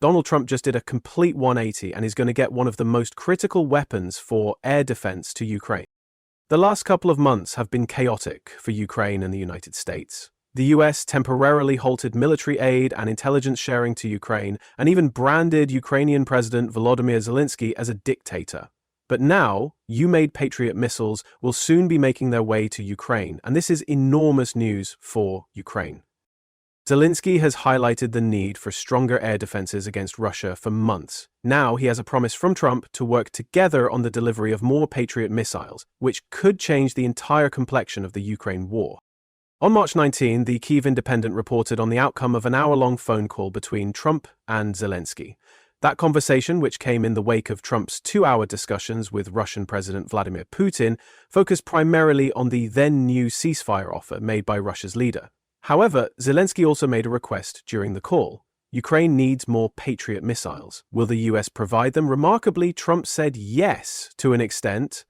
Donald Trump just did a complete 180 and is going to get one of the most critical weapons for air defense to Ukraine. The last couple of months have been chaotic for Ukraine and the United States. The US temporarily halted military aid and intelligence sharing to Ukraine and even branded Ukrainian President Volodymyr Zelensky as a dictator. But now, U-made Patriot missiles will soon be making their way to Ukraine, and this is enormous news for Ukraine. Zelensky has highlighted the need for stronger air defenses against Russia for months. Now he has a promise from Trump to work together on the delivery of more Patriot missiles, which could change the entire complexion of the Ukraine war. On March 19, the Kyiv Independent reported on the outcome of an hour-long phone call between Trump and Zelensky. That conversation, which came in the wake of Trump's 2-hour discussions with Russian President Vladimir Putin, focused primarily on the then-new ceasefire offer made by Russia's leader. However, Zelensky also made a request during the call. Ukraine needs more Patriot missiles. Will the US provide them? Remarkably, Trump said yes to an extent.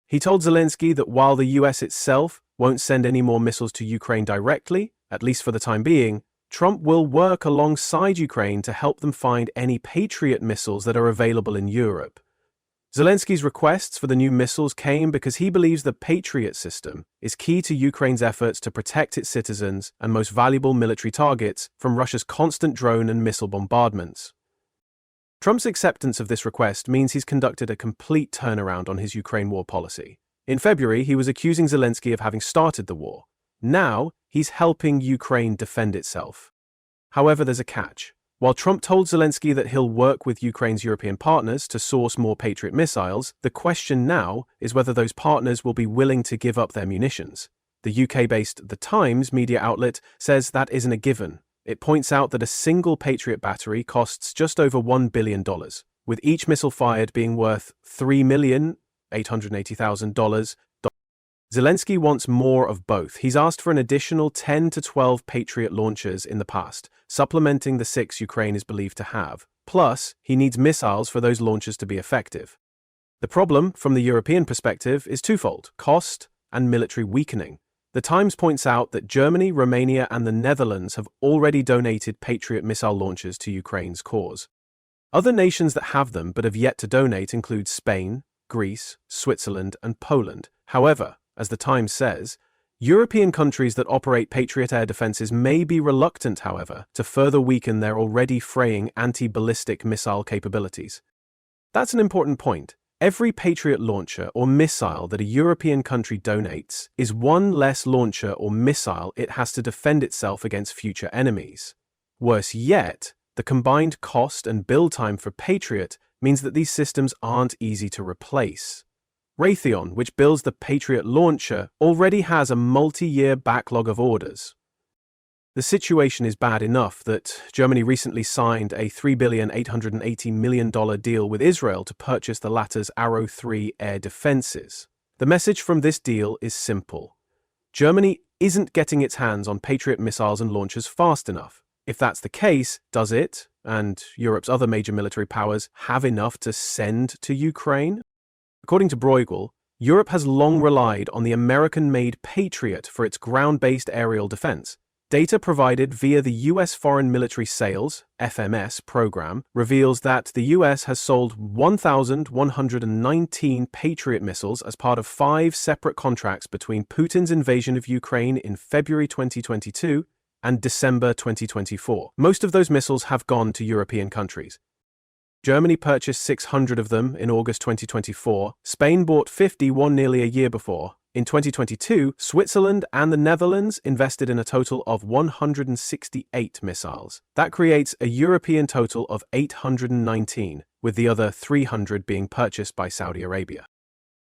He told Zelensky that while the US itself won't send any more missiles to Ukraine directly, at least for the time being, Trump will work alongside Ukraine to help them find any Patriot missiles that are available in Europe. Zelensky's requests for the new missiles came because he believes the Patriot system is key to Ukraine's efforts to protect its citizens and most valuable military targets from Russia's constant drone and missile bombardments. Trump's acceptance of this request means he's conducted a complete turnaround on his Ukraine war policy. In February, he was accusing Zelensky of having started the war. Now, he's helping Ukraine defend itself. However, there's a catch. While Trump told Zelensky that he'll work with Ukraine's European partners to source more Patriot missiles, the question now is whether those partners will be willing to give up their munitions. The UK-based The Times media outlet says that isn't a given. It points out that a single Patriot battery costs just over $1 billion, with each missile fired being worth $3,880,000. Zelensky wants more of both. He's asked for an additional 10 to 12 Patriot launchers in the past, supplementing the 6 Ukraine is believed to have. Plus, he needs missiles for those launchers to be effective. The problem, from the European perspective, is twofold: cost and military weakening. The Times points out that Germany, Romania, and the Netherlands have already donated Patriot missile launchers to Ukraine's cause. Other nations that have them but have yet to donate include Spain, Greece, Switzerland, and Poland. However, as the Times says, European countries that operate Patriot air defenses may be reluctant, however, to further weaken their already fraying anti-ballistic missile capabilities. That's an important point. Every Patriot launcher or missile that a European country donates is one less launcher or missile it has to defend itself against future enemies. Worse yet, the combined cost and build time for Patriot means that these systems aren't easy to replace. Raytheon, which builds the Patriot launcher, already has a multi-year backlog of orders. The situation is bad enough that Germany recently signed a $3.88 billion deal with Israel to purchase the latter's Arrow 3 air defenses. The message from this deal is simple. Germany isn't getting its hands on Patriot missiles and launchers fast enough. If that's the case, does it, and Europe's other major military powers, have enough to send to Ukraine? According to Bruegel, Europe has long relied on the American-made Patriot for its ground-based aerial defense. Data provided via the U.S. Foreign Military Sales (FMS) program reveals that the U.S. has sold 1,119 Patriot missiles as part of 5 separate contracts between Putin's invasion of Ukraine in February 2022 and December 2024. Most of those missiles have gone to European countries. Germany purchased 600 of them in August 2024. Spain bought 51 nearly a year before. In 2022, Switzerland and the Netherlands invested in a total of 168 missiles. That creates a European total of 819, with the other 300 being purchased by Saudi Arabia.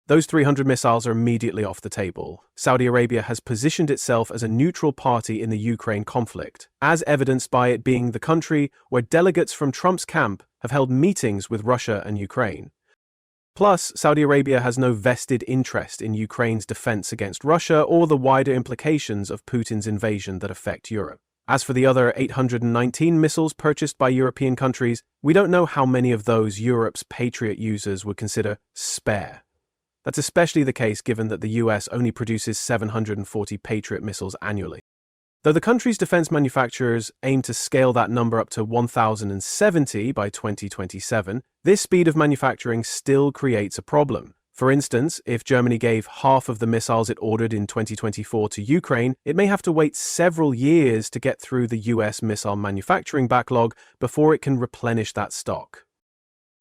Those 300 missiles are immediately off the table. Saudi Arabia has positioned itself as a neutral party in the Ukraine conflict, as evidenced by it being the country where delegates from Trump's camp have held meetings with Russia and Ukraine. Plus, Saudi Arabia has no vested interest in Ukraine's defense against Russia or the wider implications of Putin's invasion that affect Europe. As for the other 819 missiles purchased by European countries, we don't know how many of those Europe's Patriot users would consider spare. That's especially the case given that the US only produces 740 Patriot missiles annually. Though the country's defense manufacturers aim to scale that number up to 1,070 by 2027, this speed of manufacturing still creates a problem. For instance, if Germany gave half of the missiles it ordered in 2024 to Ukraine, it may have to wait several years to get through the US missile manufacturing backlog before it can replenish that stock.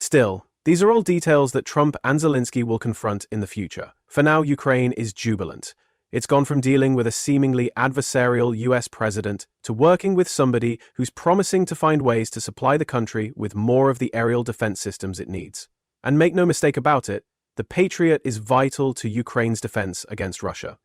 Still, these are all details that Trump and Zelensky will confront in the future. For now, Ukraine is jubilant. It's gone from dealing with a seemingly adversarial US president to working with somebody who's promising to find ways to supply the country with more of the aerial defense systems it needs. And make no mistake about it, the Patriot is vital to Ukraine's defense against Russia.